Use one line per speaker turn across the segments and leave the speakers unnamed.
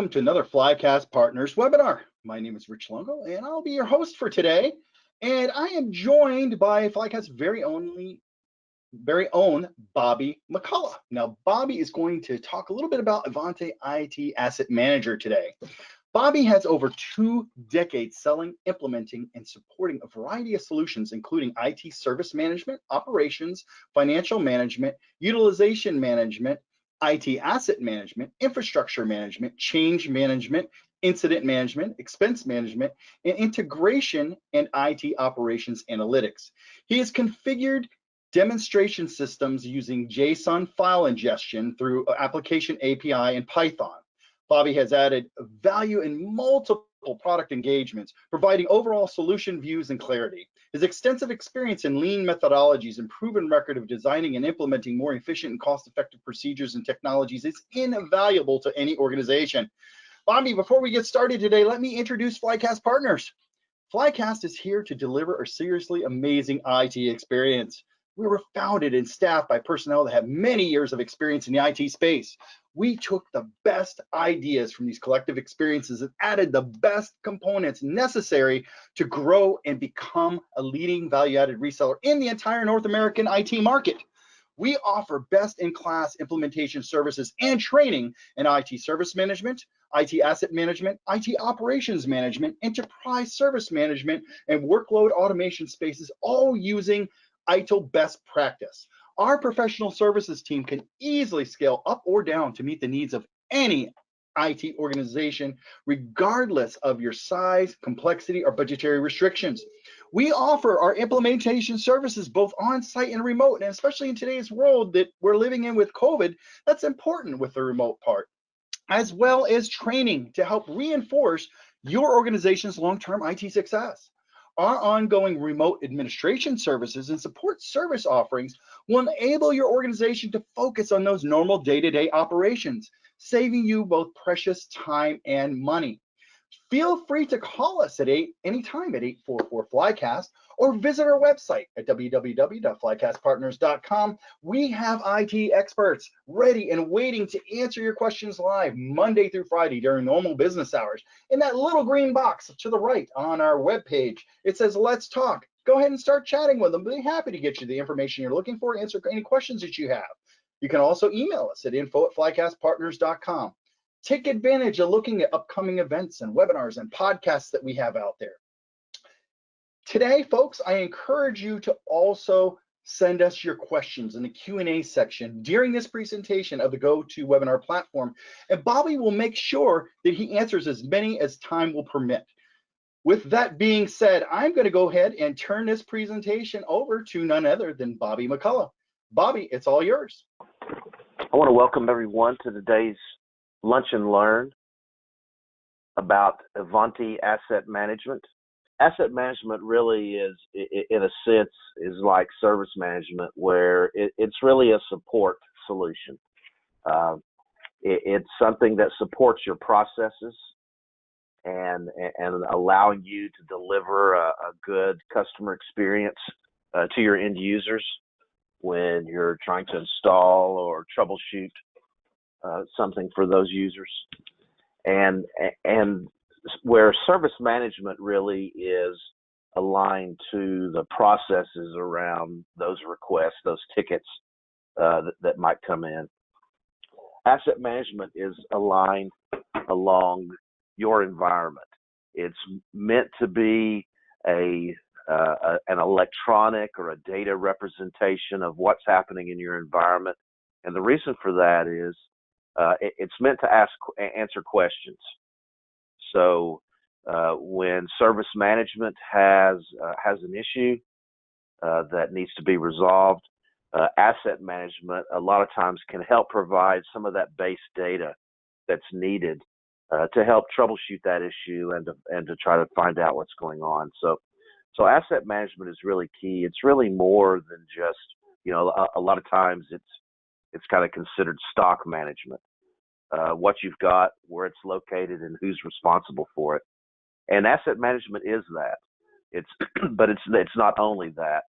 welcome to another Flycast Partners webinar. My name is Rich Longo, and I'll be your host for today. And I am joined by Flycast's very own Bobby McCullough. Now, Bobby is going to talk a little bit about Ivanti IT Asset Manager today. Bobby has over 2 decades selling, implementing, and supporting a variety of solutions, including IT service management, operations, financial management, utilization management, IT asset management, infrastructure management, change management, incident management, expense management, and integration and IT operations analytics. He has configured demonstration systems using JSON file ingestion through application API and Python. Bobby has added value in multiple product engagements, providing overall solution views and clarity. His extensive experience in lean methodologies and proven record of designing and implementing more efficient and cost-effective procedures and technologies is invaluable to any organization. Bobby, before we get started today, let me introduce Flycast Partners. Flycast is here to deliver a seriously amazing IT experience. We were founded and staffed by personnel that have many years of experience in the IT space. We took the best ideas from these collective experiences and added the best components necessary to grow and become a leading value-added reseller in the entire North American IT market. We offer best-in-class implementation services and training in IT service management, IT asset management, IT operations management, enterprise service management, and workload automation spaces, all using ITIL best practice. Our professional services team can easily scale up or down to meet the needs of any IT organization, regardless of your size, complexity, or budgetary restrictions. We offer our implementation services both on-site and remote, and especially in today's world that we're living in with COVID, that's important with the remote part, as well as training to help reinforce your organization's long-term IT success. Our ongoing remote administration services and support service offerings will enable your organization to focus on those normal day-to-day operations, saving you both precious time and money. Feel free to call us at anytime at 844-FLYCAST or visit our website at www.flycastpartners.com. We have IT experts ready and waiting to answer your questions live Monday through Friday during normal business hours. In that little green box to the right on our webpage, it says, "Let's talk." Go ahead and start chatting with them. They'll be happy to get you the information you're looking for, answer any questions that you have. You can also email us at info@flycastpartners.com. Take advantage of looking at upcoming events and webinars and podcasts that we have out there. Today, folks, I encourage you to also send us your questions in the Q&A section during this presentation of the GoToWebinar platform, and Bobby will make sure that he answers as many as time will permit. With that being said, I'm going to go ahead and turn this presentation over to none other than Bobby McCullough. Bobby, it's all yours.
I want to welcome everyone to today's Lunch and Learn about Ivanti Asset Management. Asset management really is, in a sense, is like service management, where it's really a support solution. It's something that supports your processes and allowing you to deliver a good customer experience to your end users when you're trying to install or troubleshoot something for those users, and where service management really is aligned to the processes around those requests, those tickets that might come in. Asset management is aligned along your environment. It's meant to be an electronic or a data representation of what's happening in your environment, and the reason for that is it's meant to answer questions. So when service management has an issue that needs to be resolved, asset management a lot of times can help provide some of that base data that's needed to help troubleshoot that issue and to try to find out what's going on. So asset management is really key. It's really more than just, a lot of times it's kind of considered stock management. What you've got, where it's located, and who's responsible for it. And asset management is that. But it's not only that.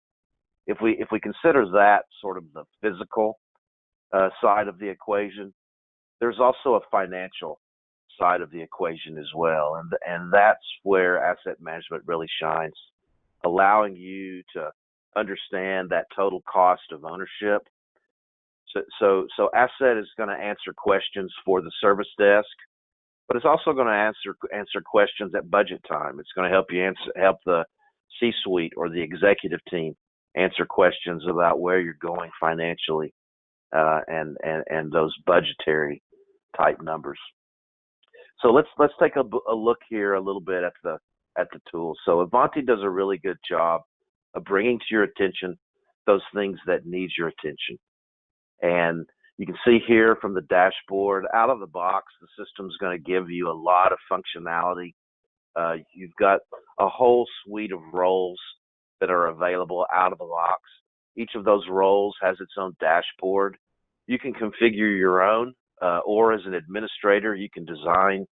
If we consider that sort of the physical side of the equation, there's also a financial side of the equation as well, and that's where asset management really shines, allowing you to understand that total cost of ownership. So asset is going to answer questions for the service desk, but it's also going to answer questions at budget time. It's going to help the C-suite or the executive team answer questions about where you're going financially, and those budgetary type numbers. So let's take a look here a little bit at the tools. So Ivanti does a really good job of bringing to your attention those things that need your attention. And you can see here from the dashboard, out of the box, the system's going to give you a lot of functionality. You've got a whole suite of roles that are available out of the box. Each of those roles has its own dashboard. You can configure your own, or as an administrator, you can design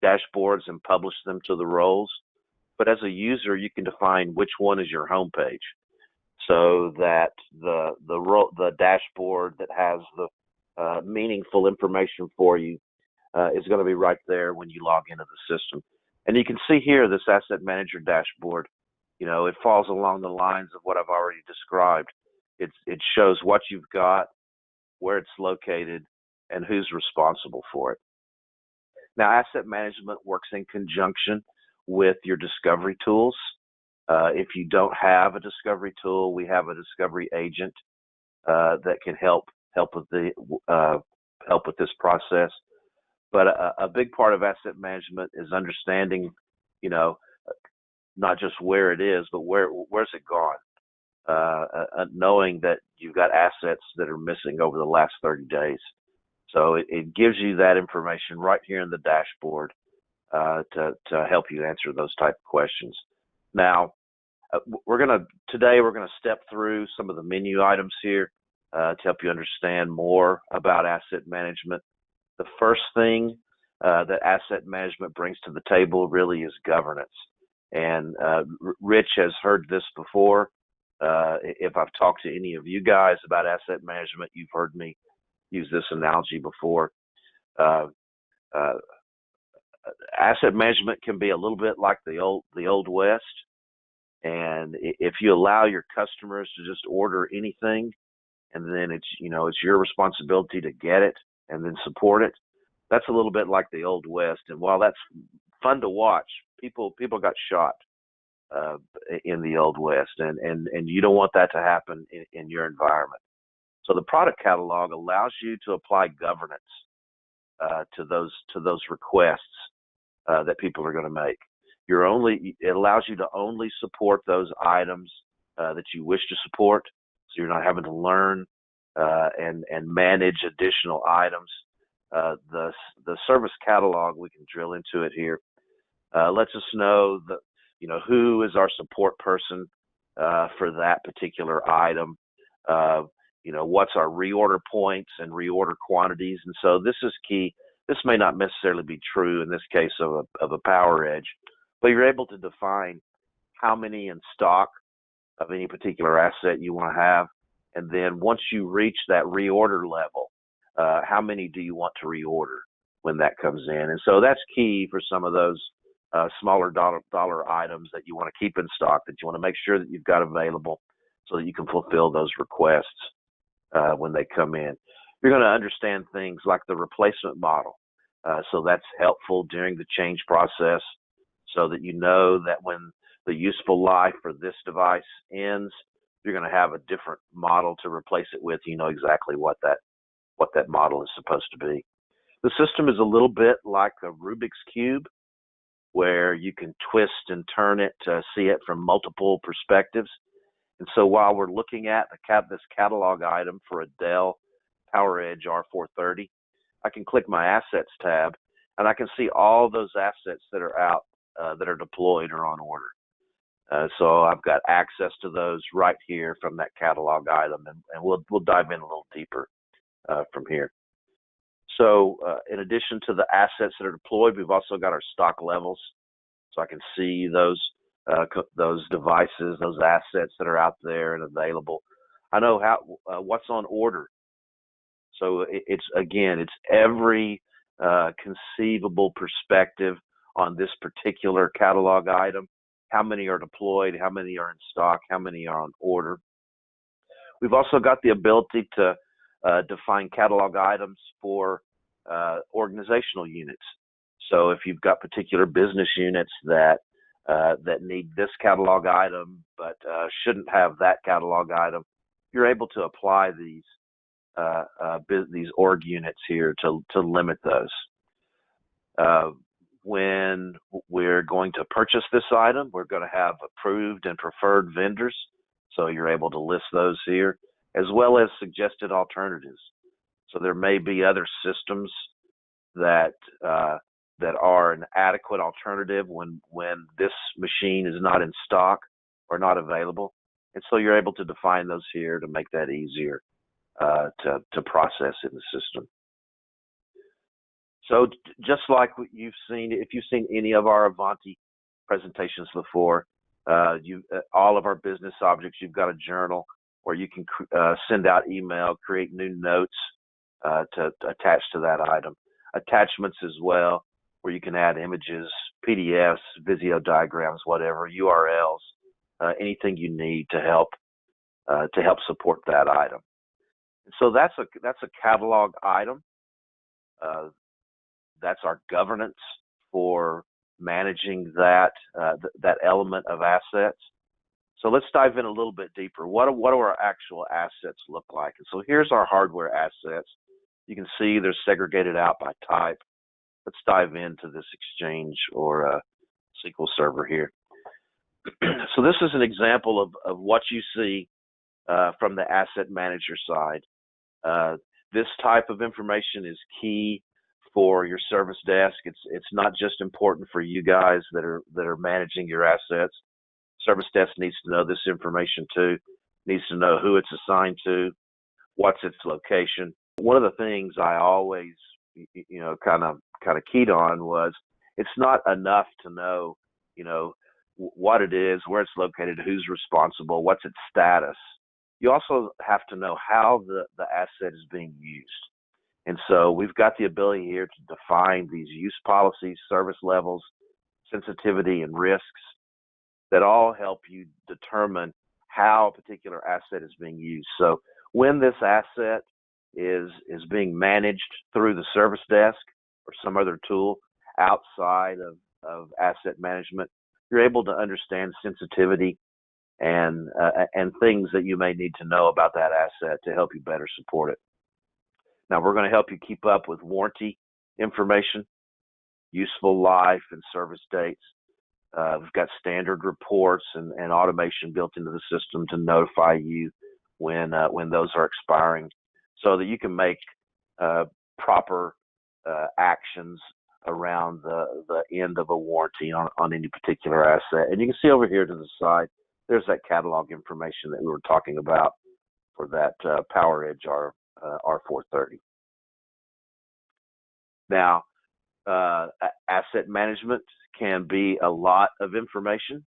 dashboards and publish them to the roles. But as a user, you can define which one is your home page, so that the dashboard that has the meaningful information for you is going to be right there when you log into the system. And you can see here this Asset Manager dashboard. It falls along the lines of what I've already described. It shows what you've got, where it's located, and who's responsible for it. Now, asset management works in conjunction with your discovery tools. If you don't have a discovery tool, we have a discovery agent that can help with this process. But a big part of asset management is understanding, not just where it is, but where's it gone. Knowing that you've got assets that are missing over the last 30 days. So it gives you that information right here in the dashboard to help you answer those type of questions. Now, today we're gonna step through some of the menu items here to help you understand more about asset management. The first thing that asset management brings to the table really is governance. And Rich has heard this before. If I've talked to any of you guys about asset management, you've heard me use this analogy before. Asset management can be a little bit like the old West, and if you allow your customers to just order anything, and then it's your responsibility to get it and then support it, that's a little bit like the old West. And while that's fun to watch, people got shot in the old West, and you don't want that to happen in your environment. So the product catalog allows you to apply governance to those requests that people are going to make. It allows you to only support those items that you wish to support, so you're not having to learn and manage additional items. The service catalog, we can drill into it here, lets us know that who is our support person for that particular item. What's our reorder points and reorder quantities. And so this is key. This may not necessarily be true in this case of a Power Edge, but you're able to define how many in stock of any particular asset you want to have. And then once you reach that reorder level, how many do you want to reorder when that comes in? And so that's key for some of those smaller dollar items that you want to keep in stock, that you want to make sure that you've got available so that you can fulfill those requests when they come in. You're going to understand things like the replacement model. So that's helpful during the change process, so that you know that when the useful life for this device ends, you're going to have a different model to replace it with. You know exactly what that model is supposed to be. The system is a little bit like a Rubik's Cube, where you can twist and turn it to see it from multiple perspectives. And so while we're looking at this catalog item for a Dell Power Edge R430, I can click my Assets tab, and I can see all those assets that are out, that are deployed or on order. So I've got access to those right here from that catalog item, and we'll dive in a little deeper from here. So in addition to the assets that are deployed, we've also got our stock levels. So I can see those devices, those assets that are out there and available. I know what's on order. So it's every conceivable perspective on this particular catalog item. How many are deployed? How many are in stock? How many are on order? We've also got the ability to define catalog items for organizational units. So if you've got particular business units that need this catalog item but shouldn't have that catalog item, you're able to apply these org units here to limit those. When we're going to purchase this item, we're going to have approved and preferred vendors, so you're able to list those here, as well as suggested alternatives. So there may be other systems that are an adequate alternative when this machine is not in stock or not available, and so you're able to define those here to make that easier to process in the system. So just like you've seen, if you've seen any of our Ivanti presentations before, all of our business objects, you've got a journal where you can send out email, create new notes to attach to that item. Attachments as well, where you can add images, PDFs, Visio diagrams, whatever, URLs, anything you need to help support that item. And so that's a catalog item. That's our governance for managing that element of assets. So let's dive in a little bit deeper. What do our actual assets look like? And so here's our hardware assets. You can see they're segregated out by type. Let's dive into this Exchange or SQL Server here. So this is an example of what you see from the Asset Manager side. This type of information is key for your service desk. It's not just important for you guys that are managing your assets. Service desk needs to know this information too. Needs to know who it's assigned to, what's its location. One of the things I always, kind of keyed on was it's not enough to know, what it is, where it's located, who's responsible, what's its status. You also have to know how the asset is being used. And so we've got the ability here to define these use policies, service levels, sensitivity, and risks that all help you determine how a particular asset is being used. So when this asset is being managed through the service desk or some other tool outside of asset management, you're able to understand sensitivity and things that you may need to know about that asset to help you better support it. Now, we're going to help you keep up with warranty information, useful life, and service dates. We've got standard reports and automation built into the system to notify you when those are expiring, so that you can make proper actions around the end of a warranty on any particular asset. And you can see over here to the side, there's that catalog information that we were talking about for that PowerEdge R430. Now, asset management can be a lot of information,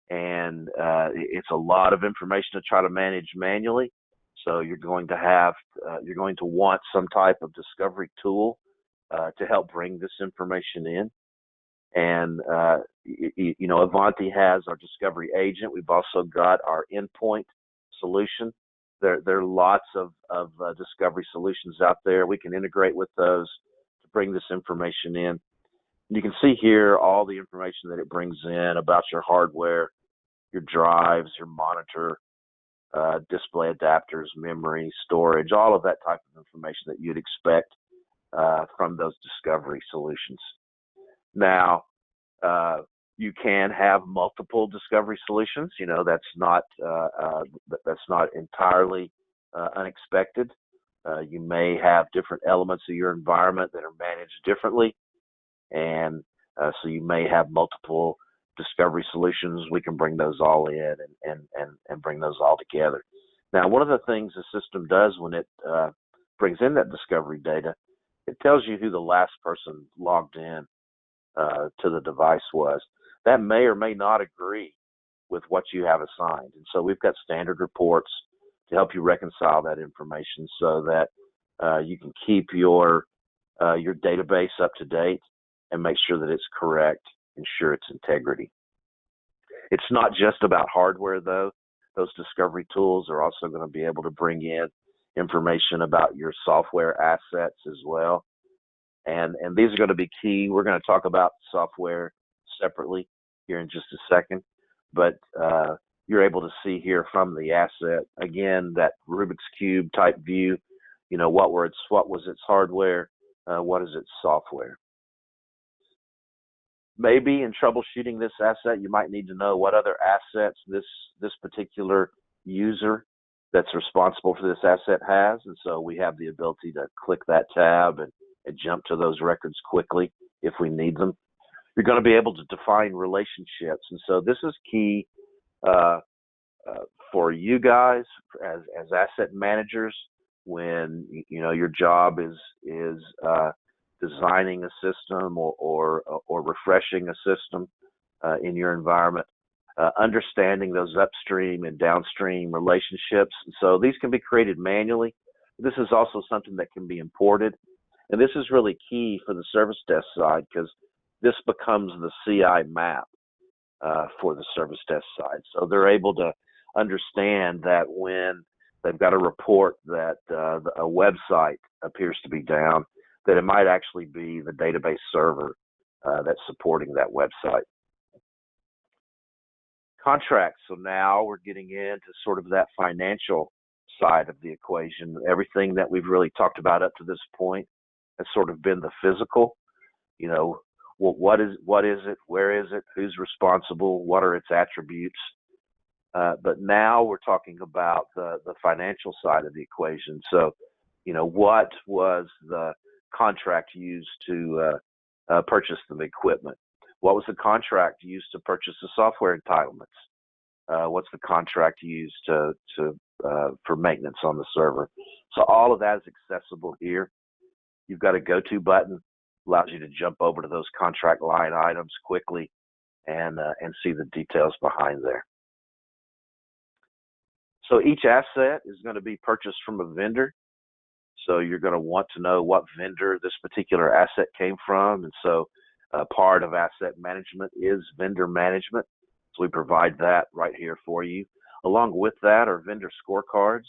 and it's a lot of information to try to manage manually. So you're going to want some type of discovery tool to help bring this information in. And Ivanti has our discovery agent. We've also got our endpoint solution. There are lots of discovery solutions out there. We can integrate with those to bring this information in. And you can see here all the information that it brings in about your hardware, your drives, your monitor, display adapters, memory, storage, all of that type of information that you'd expect from those discovery solutions. Now, you can have multiple discovery solutions. That's not entirely unexpected. You may have different elements of your environment that are managed differently, and so you may have multiple discovery solutions. We can bring those all in and bring those all together. Now, one of the things the system does when it brings in that discovery data, it tells you who the last person logged in to the device was. That may or may not agree with what you have assigned. And so we've got standard reports to help you reconcile that information so that you can keep your your database up to date and make sure that it's correct, ensure its integrity. It's not just about hardware, though. Those discovery tools are also going to be able to bring in information about your software assets as well. And these are going to be key. We're going to talk about software separately here in just a second, but you're able to see here from the asset, again, that Rubik's Cube type view, what was its hardware, what is its software. Maybe in troubleshooting this asset, you might need to know what other assets this particular user that's responsible for this asset has. And so we have the ability to click that tab and jump to those records quickly if we need them. You're going to be able to define relationships. And so this is key for you guys as asset managers when your job is designing a system or refreshing a system in your environment, understanding those upstream and downstream relationships. So these can be created manually. This is also something that can be imported. And this is really key for the service desk side because this becomes the CI map for the service desk side. So they're able to understand that when they've got a report that a website appears to be down, that it might actually be the database server that's supporting that website. Contracts. So now we're getting into sort of that financial side of the equation. Everything that we've really talked about up to this point has sort of been the physical. What is it? Where is it? Who's responsible? What are its attributes? But now we're talking about the financial side of the equation. So, what was the contract used to purchase the equipment? What was the contract used to purchase the software entitlements? What's the contract used for maintenance on the server? So all of that is accessible here. You've got a go-to button, allows you to jump over to those contract line items quickly and see the details behind there. So each asset is going to be purchased from a vendor. So you're going to want to know what vendor this particular asset came from. And so part of asset management is vendor management. So we provide that right here for you. Along with that are vendor scorecards.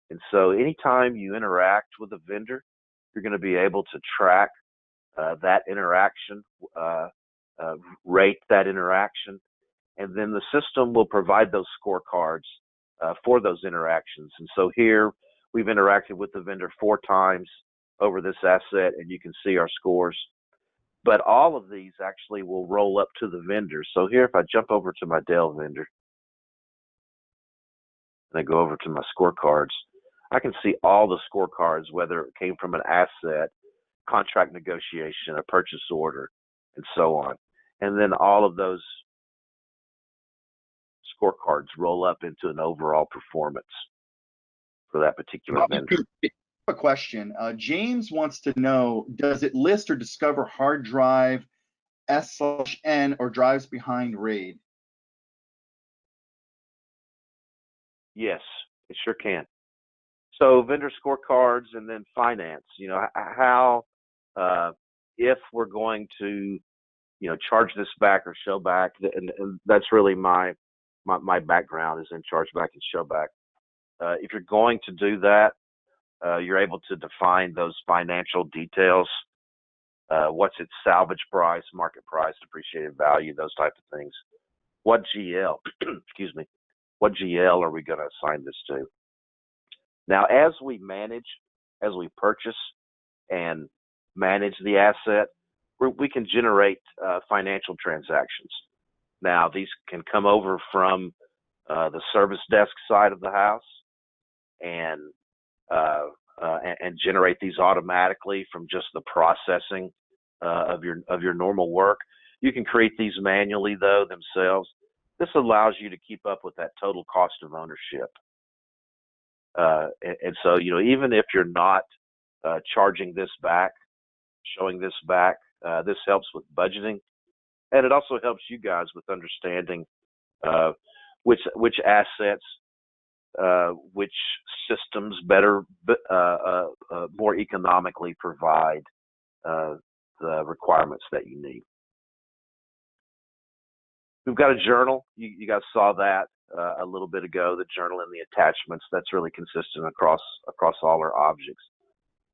And so anytime you interact with a vendor, you're going to be able to track that interaction, rate that interaction, and then the system will provide those scorecards for those interactions. And so here we've interacted with the vendor 4 times over this asset, and you can see our scores. But all of these actually will roll up to the vendor. So here, if I jump over to my Dell vendor and I go over to my scorecards, I can see all the scorecards, whether it came from an asset, contract negotiation, a purchase order, and so on. And then all of those scorecards roll up into an overall performance for that particular vendor.
A question. James wants to know, does it list or discover hard drive S/N or drives behind RAID?
Yes, it sure can. So vendor scorecards and then finance, how, if we're going to, charge this back or show back, and that's really my background is in chargeback and showback. If you're going to do that, you're able to define those financial details. What's its salvage price, market price, depreciated value, those types of things. What GL, excuse me, what GL are we going to assign this to? Now, as we purchase and manage the asset, we can generate financial transactions. Now, these can come over from the service desk side of the house and generate these automatically from just the processing of your normal work. You can create these manually though themselves. This allows you to keep up with that total cost of ownership. And so, even if you're not charging this back, showing this back, this helps with budgeting, and it also helps you guys with understanding which assets, which systems better, more economically provide the requirements that you need. We've got a journal. You guys saw that a little bit ago, the journal and the attachments. That's really consistent across all our objects.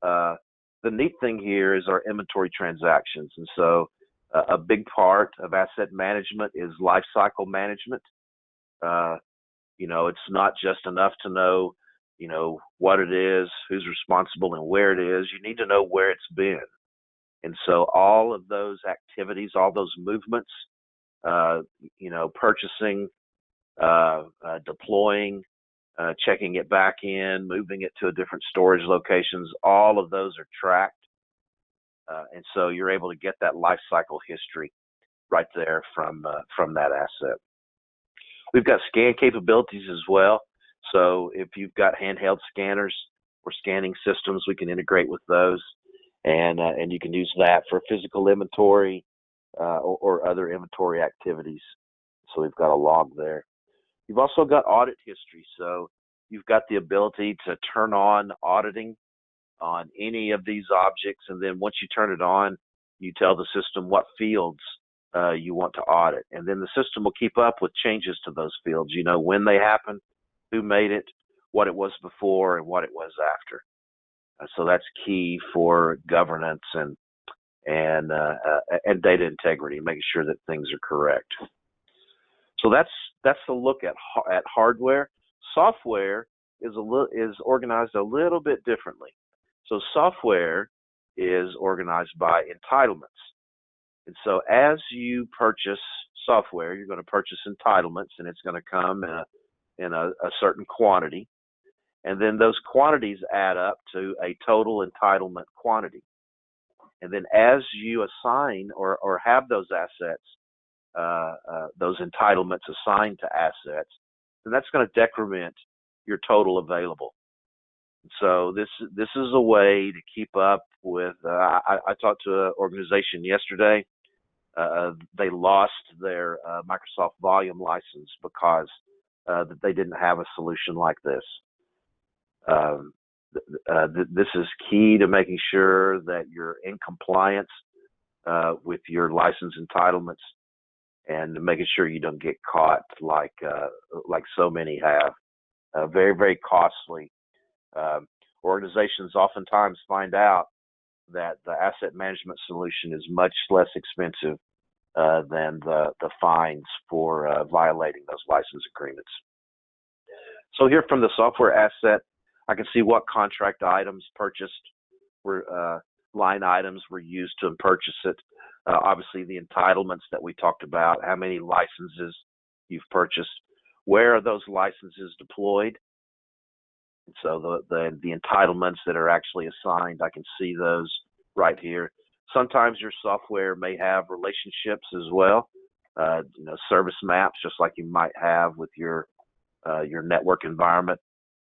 The neat thing here is our inventory transactions. And so a big part of asset management is life cycle management. It's not just enough to know, what it is, who's responsible, and where it is. You need to know where it's been. And so all of those activities, all those movements, purchasing, deploying, checking it back in, moving it to a different storage locations, all of those are tracked. And so you're able to get that life cycle history right there from that asset. We've got scan capabilities as well. So if you've got handheld scanners or scanning systems, we can integrate with those, and you can use that for physical inventory or other inventory activities. So we've got a log there. You've also got audit history. So you've got the ability to turn on auditing on any of these objects, and then once you turn it on, you tell the system what fields you want to audit, and then the system will keep up with changes to those fields. When they happen, who made it, what it was before, and what it was after. So that's key for governance and data integrity, making sure that things are correct. So that's the look at hardware. Software is organized a little bit differently. So software is organized by entitlements. And so as you purchase software, you're going to purchase entitlements, and it's going to come in a certain quantity. And then those quantities add up to a total entitlement quantity. And then as you assign or have those assets, those entitlements assigned to assets, then that's going to decrement your total available. So this is a way to keep up with. I talked to an organization yesterday. They lost their Microsoft Volume license because that they didn't have a solution like this. This is key to making sure that you're in compliance with your license entitlements, and making sure you don't get caught like so many have. Very, very costly. Organizations oftentimes find out that the asset management solution is much less expensive than the fines for violating those license agreements. So here from the software asset, I can see what contract items purchased were line items were used to purchase it. Obviously, the entitlements that we talked about, how many licenses you've purchased, where are those licenses deployed? And so the entitlements that are actually assigned, I can see those right here. Sometimes your software may have relationships as well, service maps, just like you might have with your network environment.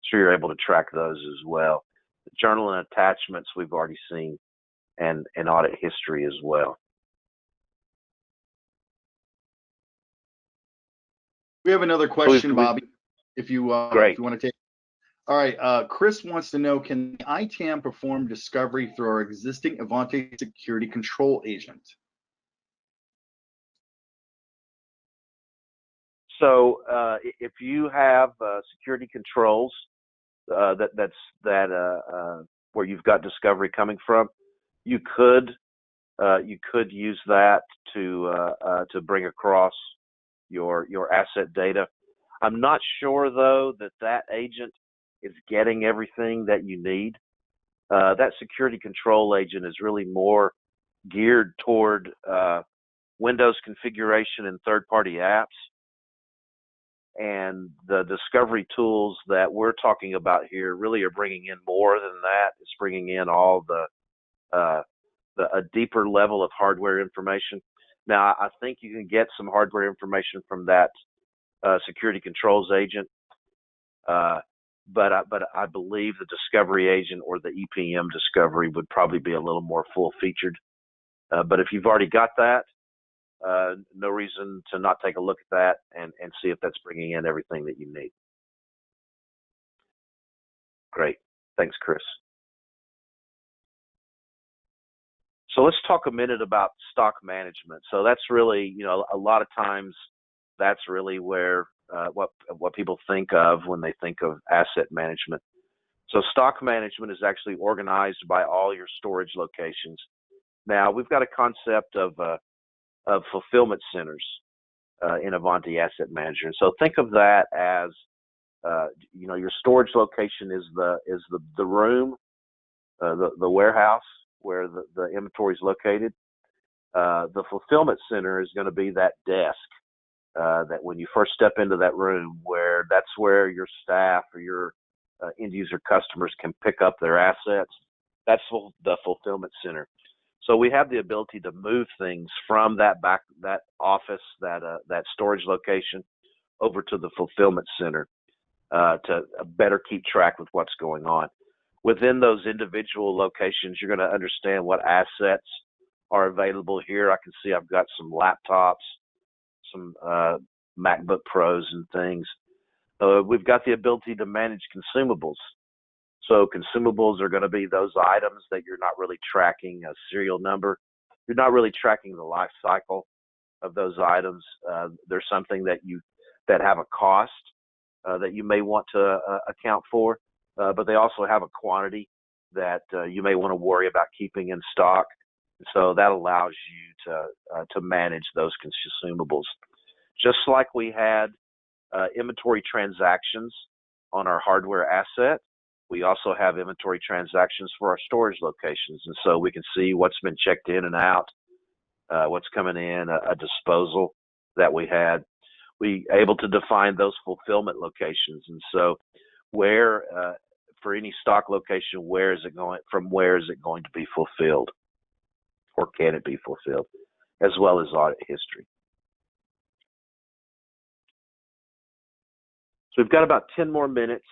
So you're able to track those as well. The journal and attachments we've already seen, and audit history as well.
We have another question, Bobby, if you want to take. All right, Chris wants to know, can the ITAM perform discovery through our existing Ivanti security control agent?
So if you have security controls where you've got discovery coming from, you could use that to bring across your asset data. I'm not sure though that agent is getting everything that you need. That security control agent is really more geared toward Windows configuration and third-party apps. And the discovery tools that we're talking about here really are bringing in more than that. It's bringing in all a deeper level of hardware information. Now, I think you can get some hardware information from that security controls agent, but I believe the discovery agent or the EPM discovery would probably be a little more full-featured. But if you've already got that, no reason to not take a look at that and see if that's bringing in everything that you need. Great. Thanks, Chris. So let's talk a minute about stock management. So that's really, a lot of times that's really where what people think of when they think of asset management. So stock management is actually organized by all your storage locations. Now we've got a concept of fulfillment centers in Ivanti Asset Manager. And so think of that as your storage location is the room, the warehouse where the inventory is located. The fulfillment center is going to be that desk that when you first step into that room, that's where your staff or your end user customers can pick up their assets. That's the fulfillment center. So we have the ability to move things from that office, that storage location, over to the fulfillment center to better keep track with what's going on. Within those individual locations, you're going to understand what assets are available here. I can see I've got some laptops, some MacBook Pros and things. We've got the ability to manage consumables. So consumables are going to be those items that you're not really tracking a serial number. You're not really tracking the life cycle of those items. There's something that have a cost that you may want to account for, but they also have a quantity that you may want to worry about keeping in stock. So that allows you to manage those consumables. Just like we had inventory transactions on our hardware asset, we also have inventory transactions for our storage locations. And so we can see what's been checked in and out, what's coming in, a disposal that we had. We able to define those fulfillment locations. And so where, for any stock location, where is it going to be fulfilled? Or can it be fulfilled? As well as audit history. So we've got about 10 more minutes.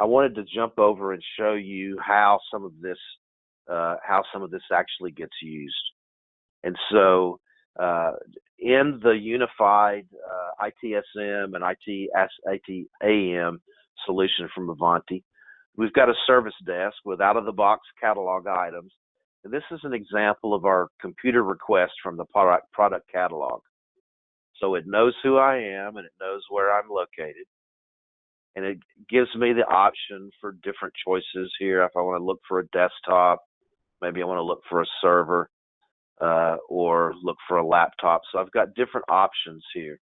I wanted to jump over and show you how some of this actually gets used. And so in the unified ITSM and ITAM solution from Ivanti, we've got a service desk with out-of-the-box catalog items. And this is an example of our computer request from the product catalog. So it knows who I am and it knows where I'm located. And it gives me the option for different choices here. If I want to look for a desktop, maybe I want to look for a server, or look for a laptop. So I've got different options here.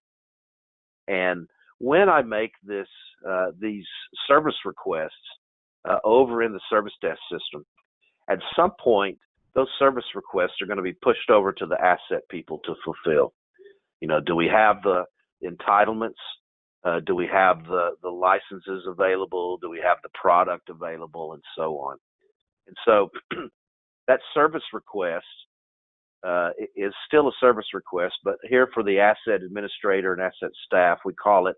And when I make these service requests over in the service desk system, at some point, those service requests are going to be pushed over to the asset people to fulfill. Do we have the entitlements? Do we have the licenses available? Do we have the product available, and so on? And so that service request is still a service request, but here for the asset administrator and asset staff, we call it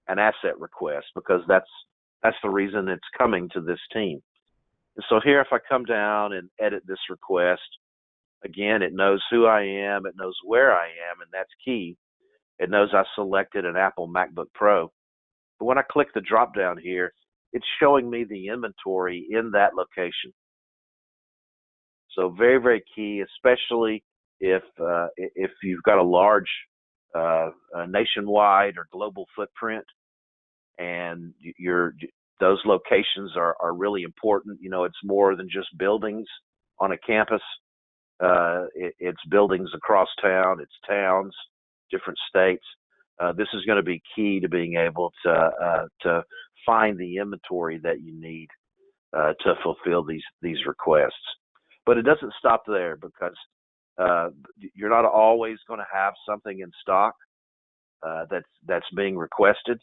an asset request because that's the reason it's coming to this team. And so here, if I come down and edit this request, again, it knows who I am, it knows where I am, and that's key. It knows I selected an Apple MacBook Pro. But when I click the drop down here, it's showing me the inventory in that location. So very, very key, especially if you've got a large nationwide or global footprint, and those locations are really important. It's more than just buildings on a campus. It's buildings across town. It's towns, different states. This is going to be key to being able to find the inventory that you need to fulfill these requests. But it doesn't stop there because you're not always going to have something in stock that's being requested.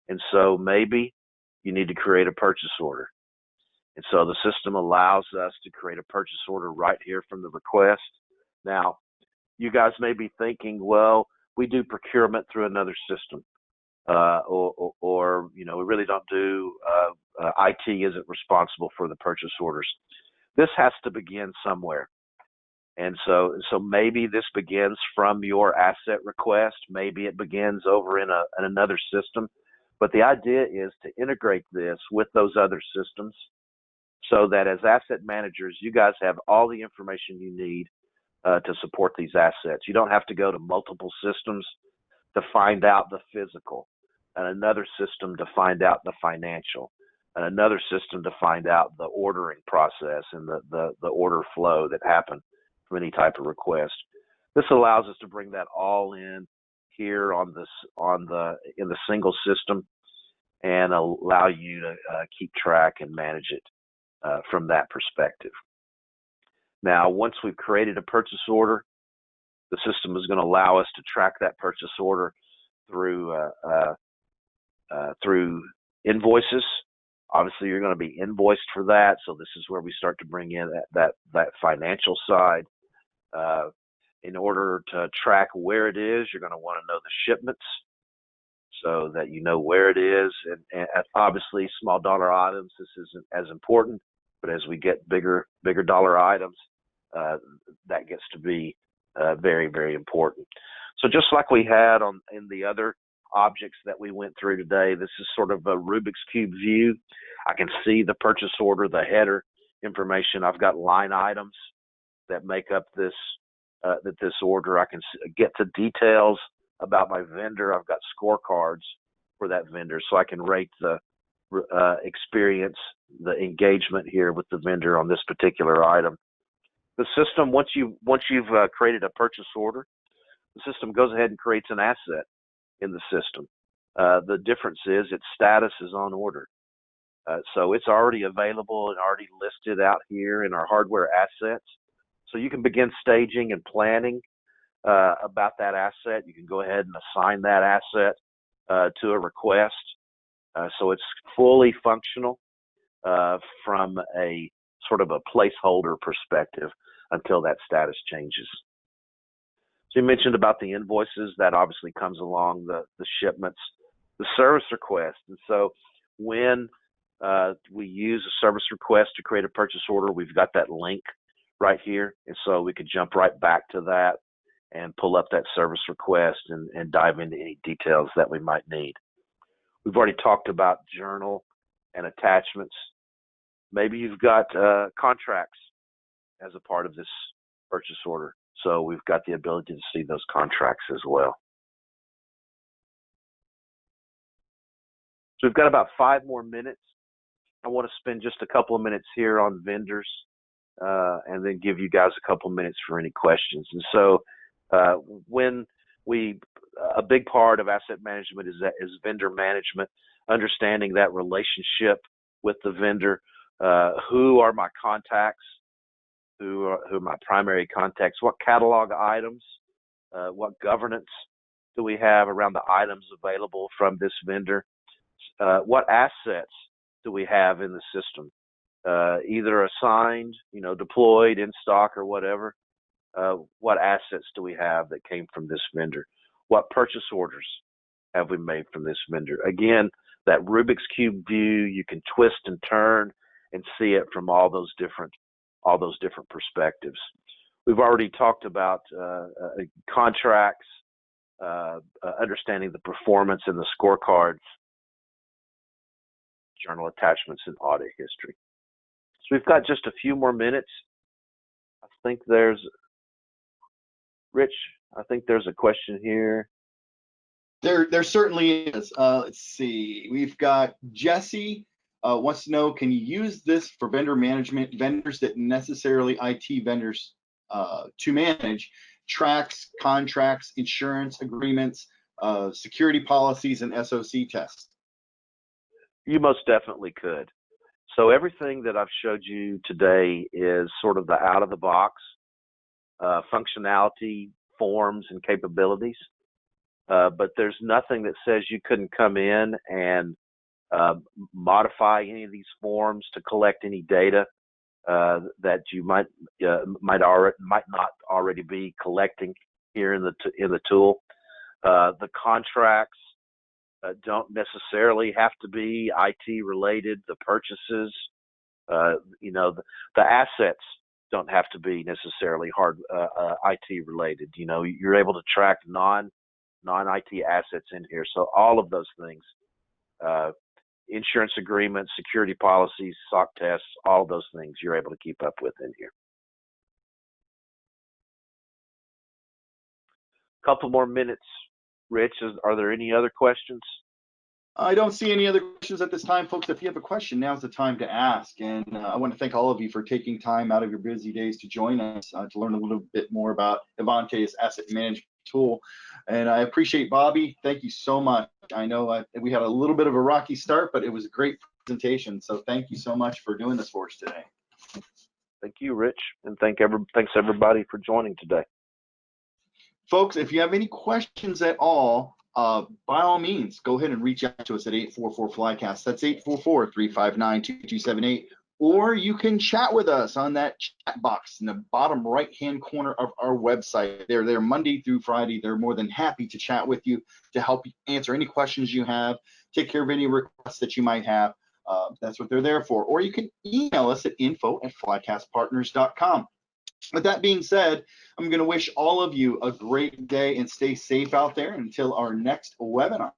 And so maybe you need to create a purchase order. And so the system allows us to create a purchase order right here from the request. Now, you guys may be thinking, well, we do procurement through another system, or we really don't do, IT isn't responsible for the purchase orders. This has to begin somewhere. And so maybe this begins from your asset request. Maybe it begins over in another system. But the idea is to integrate this with those other systems so that as asset managers, you guys have all the information you need to support these assets. You don't have to go to multiple systems to find out the physical, and another system to find out the financial, and another system to find out the ordering process and the order flow that happened from any type of request. This allows us to bring that all in here in the single system and allow you to keep track and manage it from that perspective. Now, once we've created a purchase order, the system is going to allow us to track that purchase order through invoices. Obviously, you're going to be invoiced for that, so this is where we start to bring in that financial side. In order to track where it is, you're going to want to know the shipments so that you know where it is. And obviously, small dollar items, this isn't as important, but as we get bigger dollar items, that gets to be very, very important. So just like we had in the other objects that we went through today, this is sort of a Rubik's Cube view. I can see the purchase order, the header information. I've got line items that make up this order. I can get to details about my vendor. I've got scorecards for that vendor, so I can rate the experience, the engagement here with the vendor on this particular item. The system, once you've created a purchase order, the system goes ahead and creates an asset in the system. The difference is its status is on order. So it's already available and already listed out here in our hardware assets. So you can begin staging and planning about that asset. You can go ahead and assign that asset to a request. So it's fully functional from a sort of a placeholder perspective until that status changes. So you mentioned about the invoices. That obviously comes along the shipments, the service request. And so when we use a service request to create a purchase order, we've got that link right here. And so we could jump right back to that and pull up that service request and dive into any details that we might need. We've already talked about journal and attachments. Maybe you've got contracts as a part of this purchase order. So we've got the ability to see those contracts as well. So we've got about 5 more minutes. I want to spend just a couple of minutes here on vendors and then give you guys a couple of minutes for any questions. And so a big part of asset management is vendor management, understanding that relationship with the vendor. Who are my contacts? Who are my primary contacts? What catalog items? What governance do we have around the items available from this vendor? What assets do we have in the system? Either assigned, deployed, in stock, or whatever. What assets do we have that came from this vendor? What purchase orders have we made from this vendor? Again, that Rubik's Cube view, you can twist and turn and see it from all those different perspectives. We've already talked about contracts, understanding the performance and the scorecards, journal attachments, and audit history. So we've got just a few more minutes. I think there's a question here.
There certainly is. Let's see. We've got Jesse wants to know, can you use this for vendor management, vendors that necessarily IT vendors to manage, tracks, contracts, insurance agreements, security policies, and SOC tests?
You most definitely could. So everything that I've showed you today is sort of the out-of-the-box functionality, forms, and capabilities. But there's nothing that says you couldn't come in and modify any of these forms to collect any data that you might not already be collecting here in the tool. The contracts don't necessarily have to be IT related. The purchases, the assets don't have to be necessarily IT related. You're able to track non-IT assets in here. So all of those things, insurance agreements, security policies, SOC tests, all of those things you're able to keep up with in here. couple more minutes. Rich, are there any other questions?
I don't see any other questions at this time, folks. If you have a question, now's the time to ask. And I want to thank all of you for taking time out of your busy days to join us to learn a little bit more about Ivanti's asset management tool. And I appreciate Bobby. Thank you so much. I know we had a little bit of a rocky start, but it was a great presentation. So thank you so much for doing this for us today.
Thank you, Rich, and thanks everybody for joining today.
Folks, if you have any questions at all, by all means, go ahead and reach out to us at 844-FLYCAST. That's 844-359-2278. Or you can chat with us on that chat box in the bottom right-hand corner of our website. They're there Monday through Friday. They're more than happy to chat with you to help you answer any questions you have, take care of any requests that you might have. That's what they're there for. Or you can email us at info@flycastpartners.com. With that being said, I'm going to wish all of you a great day and stay safe out there until our next webinar.